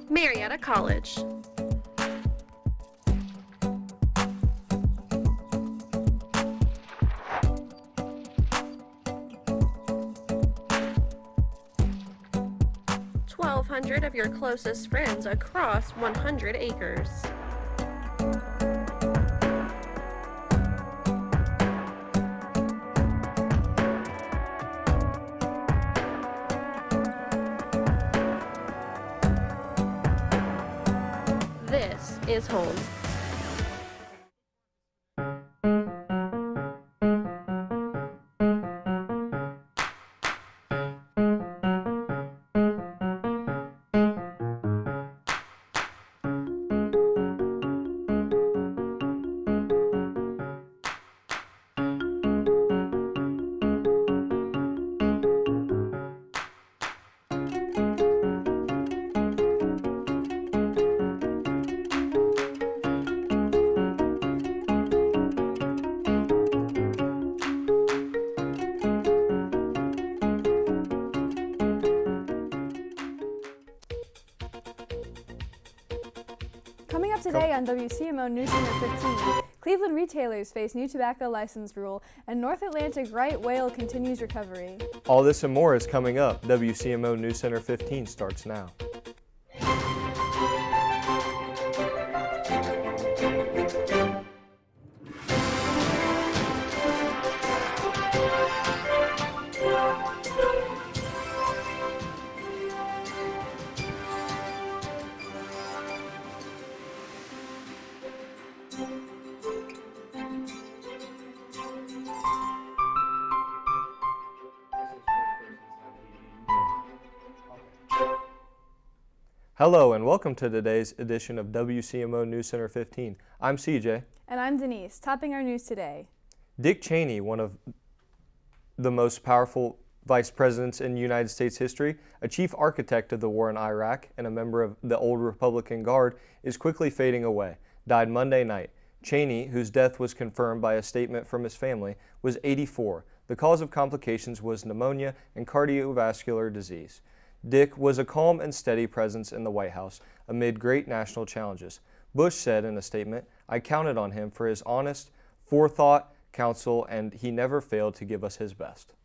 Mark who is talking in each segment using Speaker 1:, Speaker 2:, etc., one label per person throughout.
Speaker 1: Marietta College. $1,200 of your closest friends across 100 acres. This is home.
Speaker 2: Coming up today on WCMO NewsCenter 15, Cleveland retailers face new tobacco license rule, and North Atlantic right whale continues recovery.
Speaker 3: All this and more is coming up. WCMO NewsCenter 15 starts now. Hello and welcome to today's edition of WCMO NewsCenter 15. I'm CJ.
Speaker 2: And I'm Denise. Topping our news today.
Speaker 3: Dick Cheney, one of the most powerful vice presidents in United States history, a chief architect of the war in Iraq, and a member of the old Republican Guard, is quickly fading away. Died Monday night. Cheney, whose death was confirmed by a statement from his family, was 84. The cause of complications was pneumonia and cardiovascular disease. Dick was a calm and steady presence in the White House amid great national challenges. Bush said in a statement, "I counted on him for his honest forethought, counsel, and he never failed to give us his best."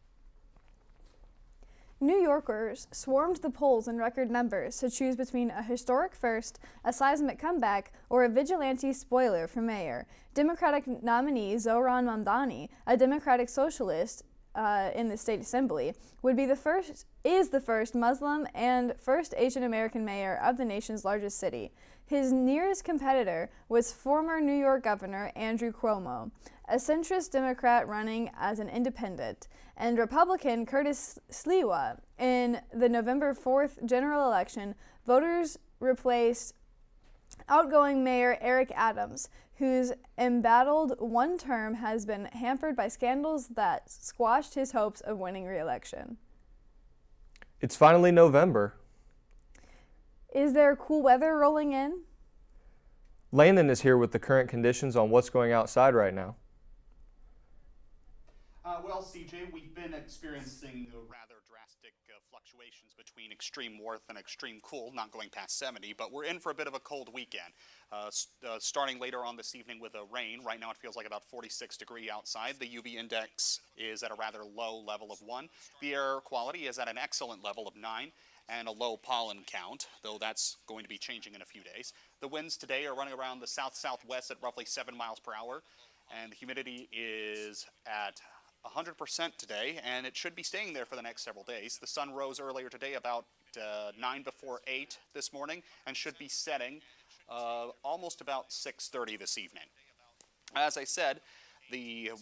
Speaker 2: New Yorkers swarmed the polls in record numbers to choose between a historic first, a seismic comeback, or a vigilante spoiler for mayor. Democratic nominee Zohran Mamdani, a Democratic socialist in the state assembly, is the first Muslim and first Asian American mayor of the nation's largest city. His nearest competitor was former New York Governor Andrew Cuomo, a centrist Democrat running as an independent, and Republican Curtis Sliwa. In the November 4th general election, voters replaced outgoing Mayor Eric Adams, whose embattled one term has been hampered by scandals that squashed his hopes of winning re-election.
Speaker 3: It's finally November.
Speaker 2: Is there cool weather rolling in?
Speaker 3: Landon is here with the current conditions on what's going outside right now.
Speaker 4: Well, CJ, we've been experiencing rather drastic fluctuations between extreme warmth and extreme cool, not going past 70, but we're in for a bit of a cold weekend. Starting later on this evening with a rain. Right now it feels like about 46 degrees outside. The UV index is at a rather low level of 1. The air quality is at an excellent level of 9 and a low pollen count, though that's going to be changing in a few days. The winds today are running around the south-southwest at roughly 7 miles per hour, and the humidity is at 100% today, and it should be staying there for the next several days. The sun rose earlier today about 9 before 8 this morning and should be setting almost about 6:30 this evening. As I said, the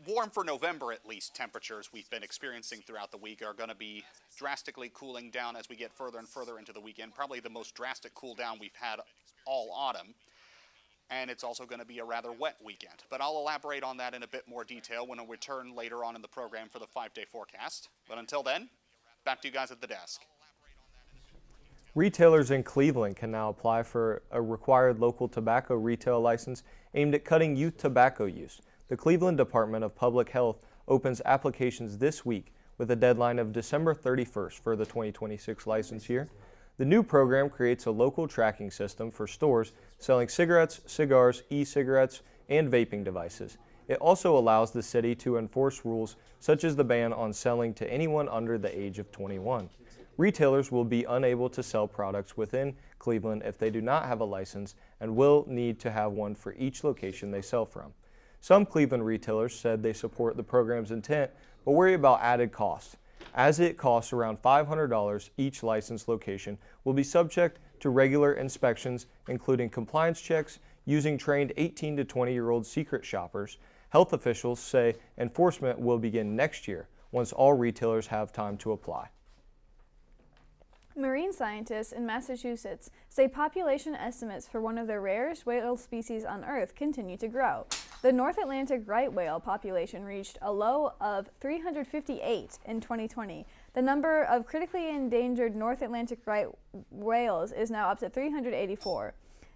Speaker 4: warm for November at least temperatures we've been experiencing throughout the week are going to be drastically cooling down as we get further and further into the weekend, probably the most drastic cool down we've had all autumn. And it's also going to be a rather wet weekend. But I'll elaborate on that in a bit more detail when I return later on in the program for the 5-day forecast. But until then, back to you guys at the desk.
Speaker 3: Retailers in Cleveland can now apply for a required local tobacco retail license aimed at cutting youth tobacco use. The Cleveland Department of Public Health opens applications this week with a deadline of December 31st for the 2026 license year. The new program creates a local tracking system for stores selling cigarettes, cigars, e-cigarettes, and vaping devices. It also allows the city to enforce rules such as the ban on selling to anyone under the age of 21. Retailers will be unable to sell products within Cleveland if they do not have a license and will need to have one for each location they sell from. Some Cleveland retailers said they support the program's intent but worry about added costs, as it costs around $500. Each licensed location will be subject to regular inspections, including compliance checks using trained 18 to 20-year-old secret shoppers. Health officials say enforcement will begin next year once all retailers have time to apply.
Speaker 2: Marine scientists in Massachusetts say population estimates for one of the rarest whale species on Earth continue to grow. The North Atlantic right whale population reached a low of 358 in 2020. The number of critically endangered North Atlantic right whales is now up to 384.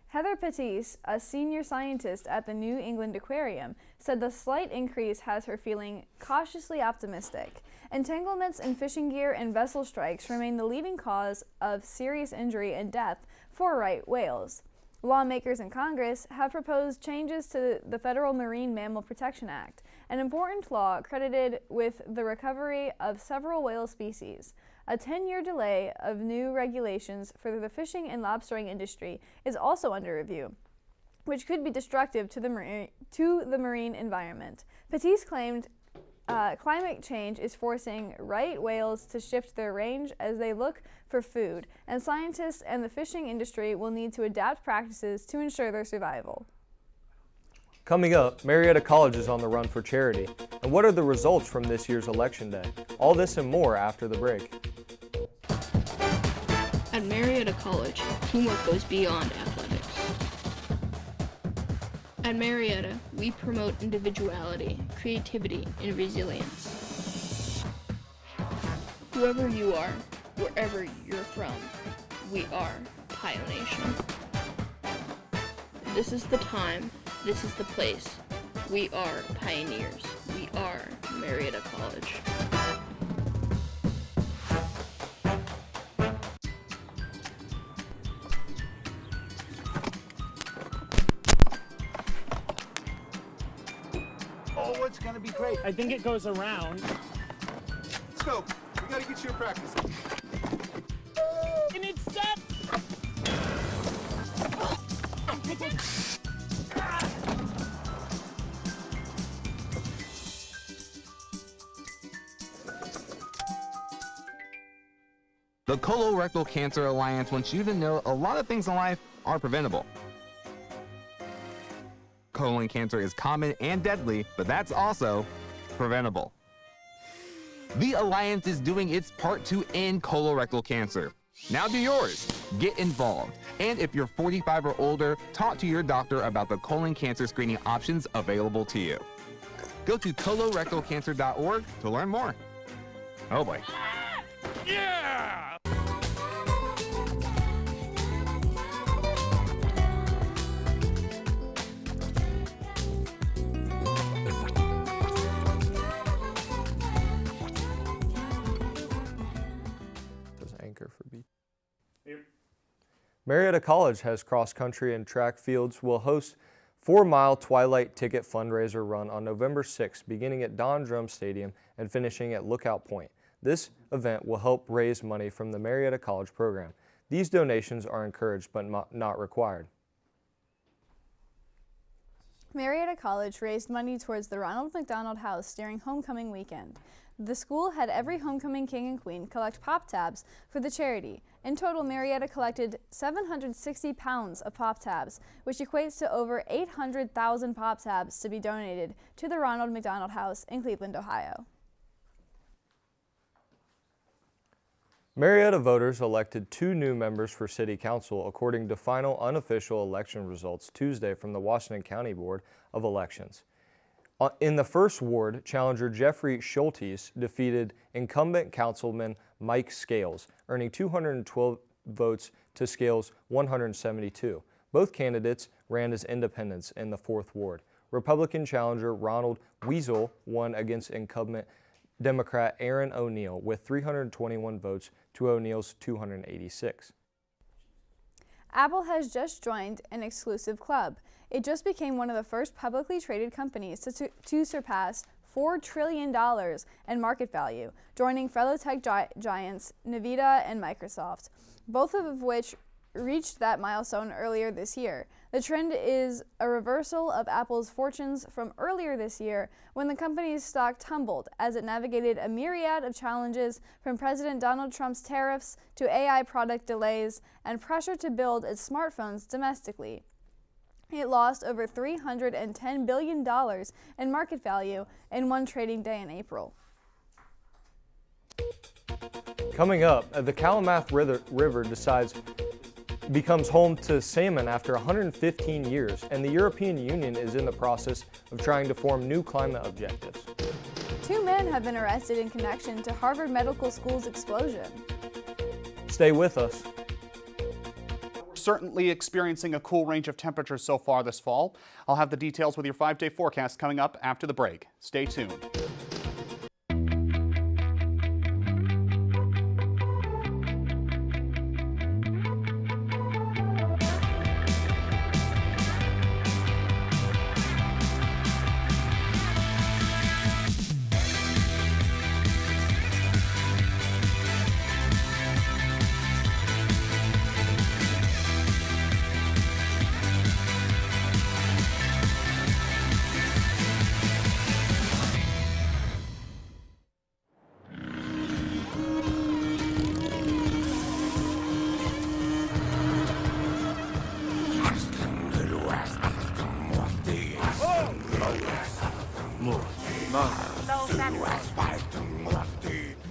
Speaker 2: Heather Patisse, a senior scientist at the New England Aquarium, said the slight increase has her feeling cautiously optimistic. Entanglements in fishing gear and vessel strikes remain the leading cause of serious injury and death for right whales. Lawmakers in Congress have proposed changes to the Federal Marine Mammal Protection Act, an important law credited with the recovery of several whale species. A 10-year delay of new regulations for the fishing and lobstering industry is also under review, which could be destructive to the marine environment. Patisse claimed climate change is forcing right whales to shift their range as they look for food, and scientists and the fishing industry will need to adapt practices to ensure their survival.
Speaker 3: Coming up, Marietta College is on the run for charity. And what are the results from this year's election day? All this and more after the break.
Speaker 5: At Marietta College, teamwork goes beyond athletics. At Marietta, we promote individuality, creativity, and resilience. Whoever you are, wherever you're from, we are Pio Nation. This is the time, this is the place. We are pioneers. We are Marietta College.
Speaker 6: Oh, it's gonna be great.
Speaker 7: I think it goes around.
Speaker 6: Let's go. We gotta get you in practice.
Speaker 7: And it's set!
Speaker 8: The Colorectal Cancer Alliance wants you to know a lot of things in life are preventable. Colon cancer is common and deadly, but that's also preventable. The Alliance is doing its part to end colorectal cancer. Now do yours. Get involved. And if you're 45 or older, talk to your doctor about the colon cancer screening options available to you. Go to colorectalcancer.org to learn more. Oh boy.
Speaker 7: Yeah!
Speaker 3: Marietta College has cross-country and track fields will host 4-mile Twilight Ticket fundraiser run on November 6th, beginning at Don Drum Stadium and finishing at Lookout Point. This event will help raise money from the Marietta College program. These donations are encouraged but not required.
Speaker 2: Marietta College raised money towards the Ronald McDonald House during homecoming weekend. The school had every homecoming king and queen collect pop tabs for the charity. In total, Marietta collected 760 pounds of pop tabs, which equates to over 800,000 pop tabs to be donated to the Ronald McDonald House in Cleveland, Ohio.
Speaker 3: Marietta voters elected 2 new members for City Council according to final unofficial election results Tuesday from the Washington County Board of Elections. In the first ward, challenger Jeffrey Schultes defeated incumbent councilman Mike Scales, earning 212 votes to Scales' 172. Both candidates ran as independents in the 4th ward. Republican challenger Ronald Weasel won against incumbent Democrat Aaron O'Neill with 321 votes to O'Neill's 286.
Speaker 2: Apple has just joined an exclusive club. It just became one of the first publicly traded companies to surpass $4 trillion in market value, joining fellow tech giants Nvidia and Microsoft, both of which reached that milestone earlier this year. The trend is a reversal of Apple's fortunes from earlier this year when the company's stock tumbled as it navigated a myriad of challenges from President Donald Trump's tariffs to AI product delays and pressure to build its smartphones domestically. It lost over $310 billion in market value in one trading day in April.
Speaker 3: Coming up, the Klamath River becomes home to salmon after 115 years, and the European Union is in the process of trying to form new climate objectives.
Speaker 2: 2 men have been arrested in connection to Harvard Medical School's explosion.
Speaker 3: Stay with us.
Speaker 4: Certainly experiencing a cool range of temperatures so far this fall. I'll have the details with your 5-day forecast coming up after the break. Stay tuned.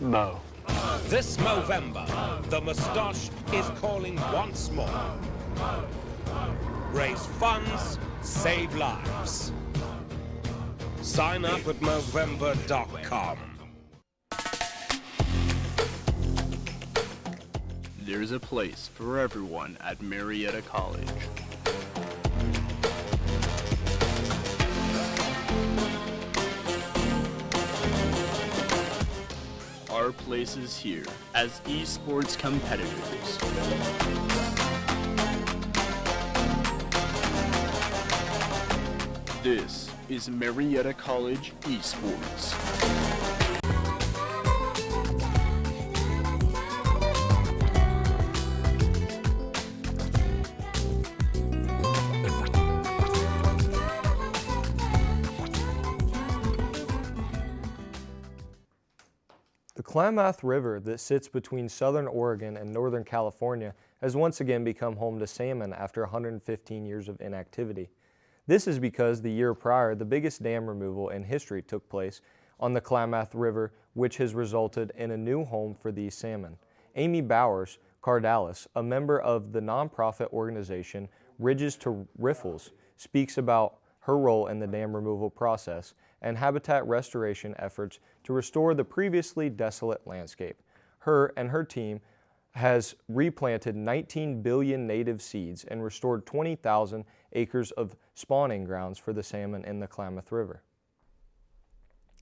Speaker 9: Mo. This Movember, the moustache is calling once more. Raise funds, save lives. Sign up at Movember.com.
Speaker 10: There's a place for everyone at Marietta College. Our place is here as esports competitors. This is Marietta College Esports.
Speaker 3: The Klamath River that sits between southern Oregon and northern California has once again become home to salmon after 115 years of inactivity. This is because the year prior, the biggest dam removal in history took place on the Klamath River, which has resulted in a new home for these salmon. Amy Bowers Cardalis, a member of the nonprofit organization Ridges to Riffles, speaks about her role in the dam removal process and habitat restoration efforts to restore the previously desolate landscape. Her and her team has replanted 19 billion native seeds and restored 20,000 acres of spawning grounds for the salmon in the Klamath River.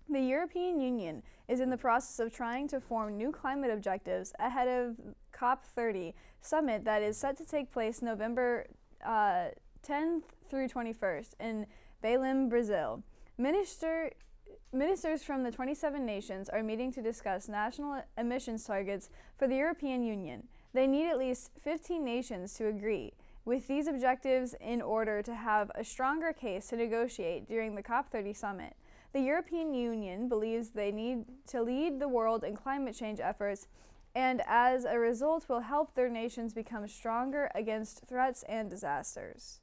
Speaker 2: The European Union is in the process of trying to form new climate objectives ahead of COP30 summit that is set to take place November 10th through 21st in Belém, Brazil. Ministers from the 27 nations are meeting to discuss national emissions targets for the European Union. They need at least 15 nations to agree with these objectives in order to have a stronger case to negotiate during the COP30 summit. The European Union believes they need to lead the world in climate change efforts and as a result will help their nations become stronger against threats and disasters.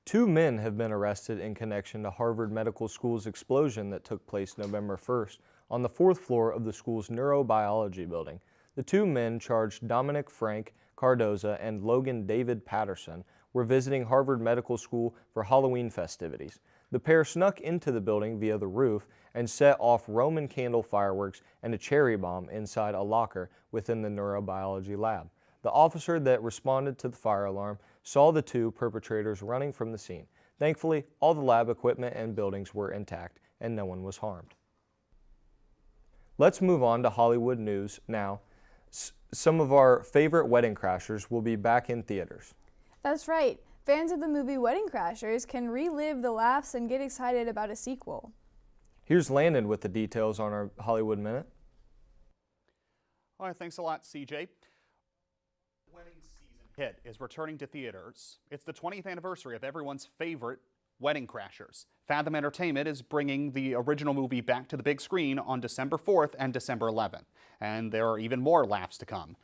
Speaker 3: 2 men have been arrested in connection to Harvard Medical School's explosion that took place November 1st on the 4th floor of the school's neurobiology building. The 2 men charged Dominic Frank Cardoza and Logan David Patterson were visiting Harvard Medical School for Halloween festivities. The pair snuck into the building via the roof and set off Roman candle fireworks and a cherry bomb inside a locker within the neurobiology lab. The officer that responded to the fire alarm saw the 2 perpetrators running from the scene. Thankfully, all the lab equipment and buildings were intact and no one was harmed. Let's move on to Hollywood news now. Some of our favorite Wedding Crashers will be back in theaters.
Speaker 2: That's right. Fans of the movie Wedding Crashers can relive the laughs and get excited about a sequel.
Speaker 3: Here's Landon with the details on our Hollywood Minute.
Speaker 4: All right, thanks a lot, CJ. Wedding season hit is returning to theaters. It's the 20th anniversary of everyone's favorite Wedding Crashers. Fathom Entertainment is bringing the original movie back to the big screen on December 4th and December 11th. And there are even more laughs to come.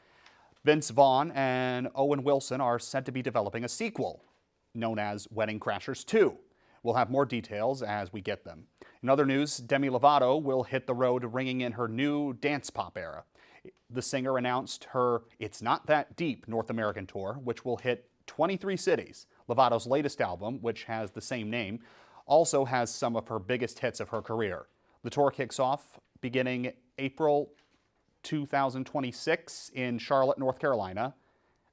Speaker 4: Vince Vaughn and Owen Wilson are said to be developing a sequel known as Wedding Crashers 2. We'll have more details as we get them. In other news, Demi Lovato will hit the road ringing in her new dance pop era. The singer announced her It's Not That Deep North American tour, which will hit 23 cities. Lovato's latest album, which has the same name, also has some of her biggest hits of her career. The tour kicks off beginning April 2026 in Charlotte, North Carolina.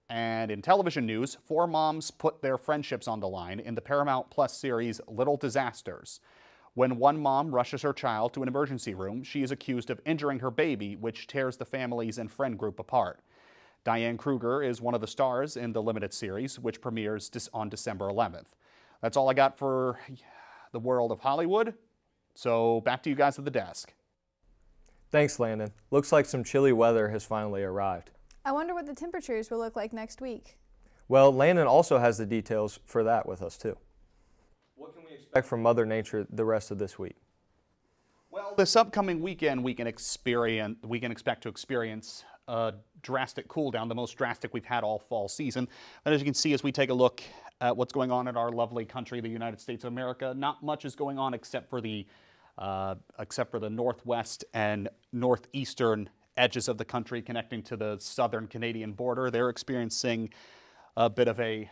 Speaker 4: And in television news, 4 moms put their friendships on the line in the Paramount Plus series Little Disasters. When one mom rushes her child to an emergency room, she is accused of injuring her baby, which tears the families and friend group apart. Diane Kruger is one of the stars in the limited series, which premieres on December 11th. That's all I got for the world of Hollywood. So back to you guys at the desk.
Speaker 3: Thanks, Landon. Looks like some chilly weather has finally arrived.
Speaker 2: I wonder what the temperatures will look like next week.
Speaker 3: Well, Landon also has the details for that with us too. What can we expect from Mother Nature the rest of this week?
Speaker 4: Well, this upcoming weekend, we can expect to experience a drastic cool down, the most drastic we've had all fall season. And as you can see, as we take a look at what's going on in our lovely country, the United States of America, not much is going on except for the northwest and northeastern edges of the country connecting to the southern Canadian border. They're experiencing a bit of a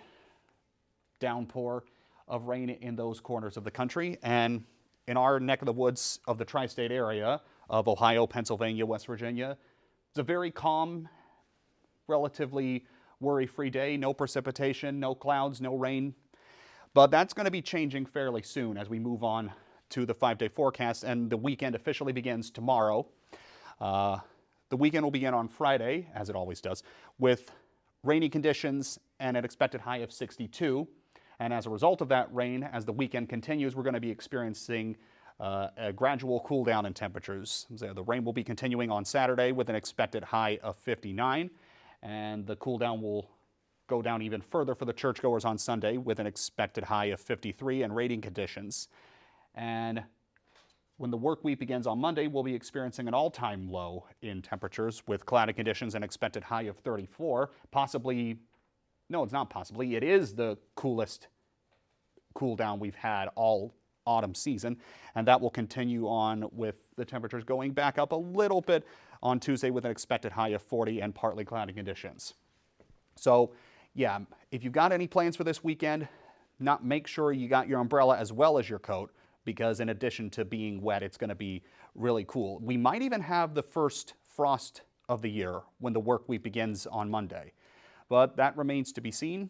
Speaker 4: downpour of rain in those corners of the country. And in our neck of the woods of the tri-state area of Ohio, Pennsylvania, West Virginia, it's a very calm, relatively worry-free day. No precipitation, no clouds, no rain. But that's going to be changing fairly soon as we move on to the 5-day forecast, and the weekend officially begins tomorrow. The weekend will begin on Friday, as it always does, with rainy conditions and an expected high of 62. And as a result of that rain, as the weekend continues, we're going to be experiencing a gradual cool down in temperatures. So the rain will be continuing on Saturday with an expected high of 59. And the cool down will go down even further for the churchgoers on Sunday with an expected high of 53 and rainy conditions. And when the work week begins on Monday, we'll be experiencing an all-time low in temperatures with cloudy conditions and expected high of 34. Possibly, no, it's not possibly, it is the coolest cool down we've had all autumn season. And that will continue on with the temperatures going back up a little bit on Tuesday with an expected high of 40 and partly cloudy conditions. So, yeah, if you've got any plans for this weekend, make sure you got your umbrella as well as your coat, because in addition to being wet, it's going to be really cool. We might even have the first frost of the year when the work week begins on Monday. But that remains to be seen.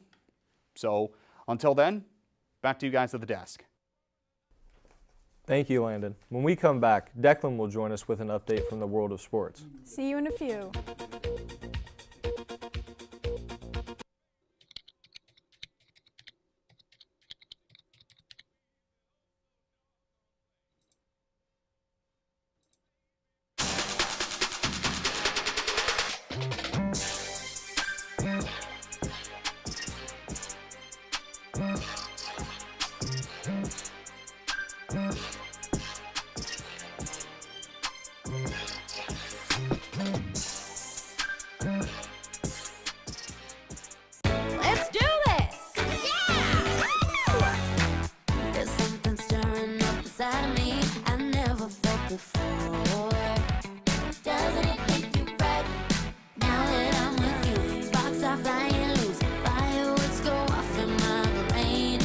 Speaker 4: So until then, back to you guys at the desk.
Speaker 3: Thank you, Landon. When we come back, Declan will join us with an update from the world of sports.
Speaker 2: See you in a few.
Speaker 11: Let's do this! Yeah! There's something stirring up inside of me I never felt before. Doesn't it make you right now that I'm with you? Sparks are flying loose, fireworks go off in my brain.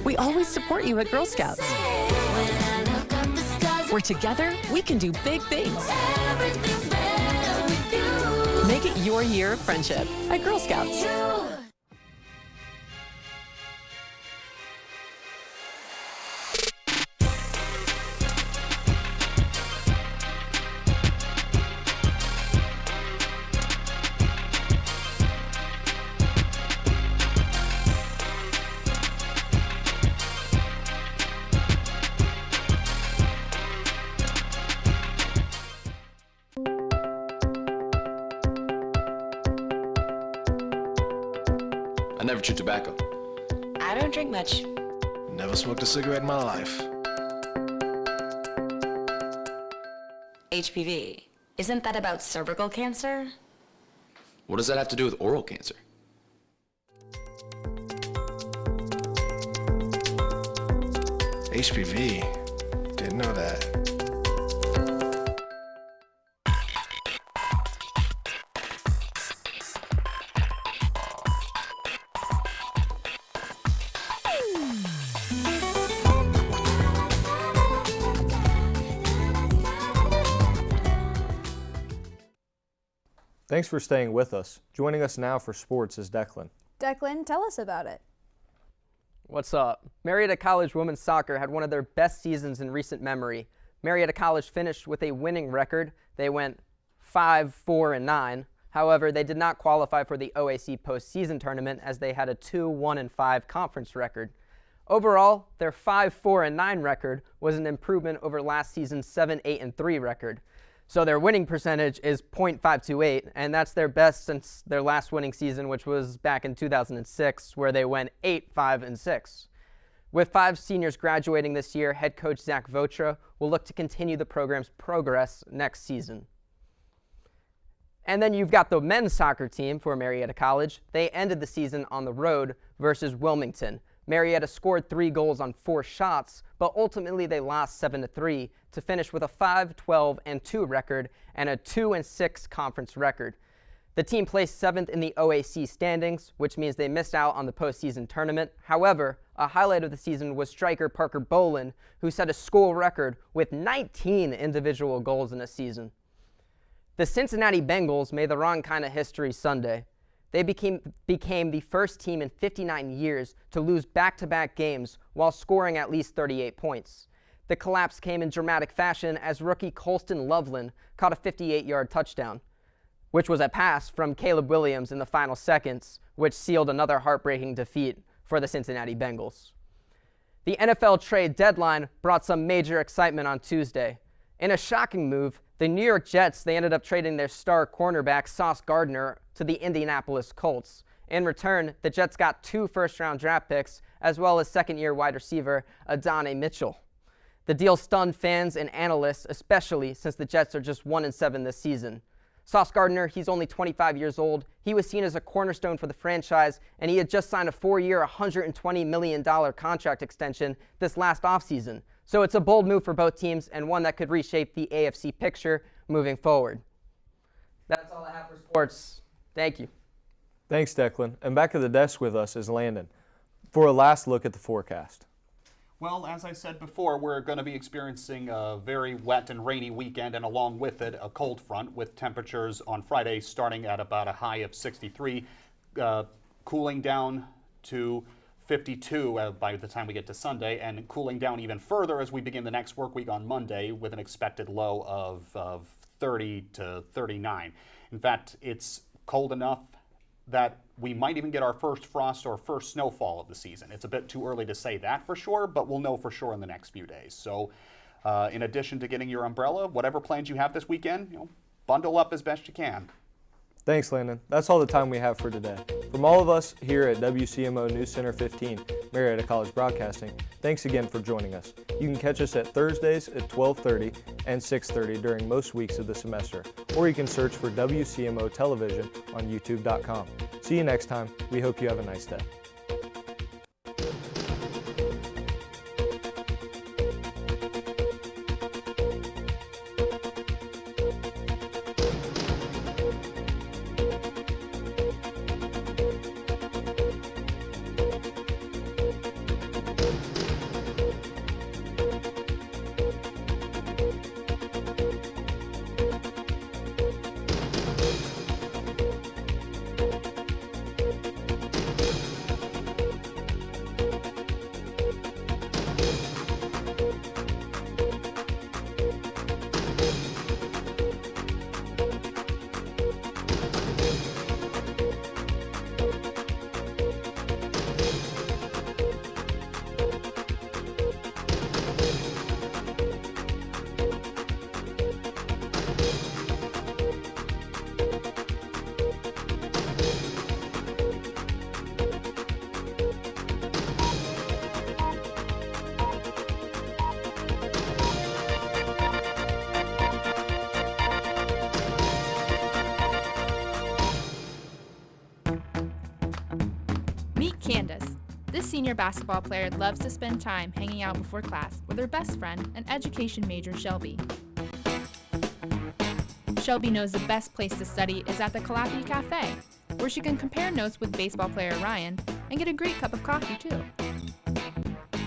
Speaker 12: We always support you at Girl Scouts.
Speaker 11: When I look up the stars,
Speaker 12: We're together, we can do big things.
Speaker 11: everything's better with you.
Speaker 12: Make it your year of friendship at Girl Scouts.
Speaker 13: never chew tobacco.
Speaker 14: I don't drink much.
Speaker 6: Never smoked a cigarette in my life.
Speaker 14: HPV. Isn't that about cervical cancer?
Speaker 13: What does that have to do with oral cancer?
Speaker 6: HPV? Didn't know that.
Speaker 3: Thanks for staying with us. Joining us now for sports is Declan.
Speaker 2: Declan, tell us about it.
Speaker 15: What's up? Marietta College women's soccer had one of their best seasons in recent memory. Marietta College finished with a winning record. They went 5-4-9. However, they did not qualify for the OAC postseason tournament as they had a 2-1-5 conference record. Overall, their 5-4-9 record was an improvement over last season's 7-8-3 record. So their winning percentage is .528, and that's their best since their last winning season, which was back in 2006, where they went 8-5-6. With 5 seniors graduating this year, head coach Zach Votra will look to continue the program's progress next season. And then you've got the men's soccer team for Marietta College. They ended the season on the road versus Wilmington. Marietta scored 3 goals on 4 shots, but ultimately they lost 7-3 to finish with a 5-12-2 record and a 2-6 conference record. The team placed 7th in the OAC standings, which means they missed out on the postseason tournament. However, a highlight of the season was striker Parker Bolin, who set a school record with 19 individual goals in a season. The Cincinnati Bengals made the wrong kind of history Sunday. They became the first team in 59 years to lose back-to-back games while scoring at least 38 points. The collapse came in dramatic fashion as rookie Colston Loveland caught a 58-yard touchdown, which was a pass from Caleb Williams in the final seconds, which sealed another heartbreaking defeat for the Cincinnati Bengals. The NFL trade deadline brought some major excitement on Tuesday. In a shocking move, the New York Jets, they ended up trading their star cornerback Sauce Gardner to the Indianapolis Colts. In return, the Jets got 2 first-round draft picks, as well as second-year wide receiver Adonai Mitchell. The deal stunned fans and analysts, especially since the Jets are just 1-7 this season. Sauce Gardner, he's only 25 years old. He was seen as a cornerstone for the franchise, and he had just signed a 4-year, $120 million contract extension this last offseason. So it's a bold move for both teams and one that could reshape the AFC picture moving forward. That's all I have for sports. Thank you.
Speaker 3: Thanks, Declan. And back at the desk with us is Landon for a last look at the forecast.
Speaker 4: Well, as I said before, we're going to be experiencing a very wet and rainy weekend, and along with it, a cold front with temperatures on Friday starting at about a high of 63, cooling down to 52 by the time we get to Sunday, and cooling down even further as we begin the next work week on Monday with an expected low of 30 to 39. In fact, it's cold enough that we might even get our first frost or first snowfall of the season. It's a bit too early to say that for sure, but we'll know for sure in the next few days. So in addition to getting your umbrella, whatever plans you have this weekend, bundle up as best you can.
Speaker 3: Thanks, Landon. That's all the time we have for today. From all of us here at WCMO NewsCenter 15, Marietta College Broadcasting, thanks again for joining us. You can catch us at Thursdays at 12:30 and 6:30 during most weeks of the semester, or you can search for WCMO Television on YouTube.com. See you next time. We hope you have a nice day.
Speaker 16: senior basketball player loves to spend time hanging out before class with her best friend and education major Shelby. Shelby knows the best place to study is at the Calliope Cafe, where she can compare notes with baseball player Ryan and get a great cup of coffee too.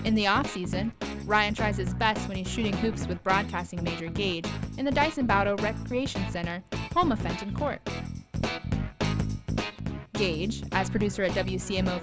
Speaker 16: In the off-season, Ryan tries his best when he's shooting hoops with broadcasting major Gage in the Dyson Baudo Recreation Center, home of Fenton Court. Gage, as producer at WCMO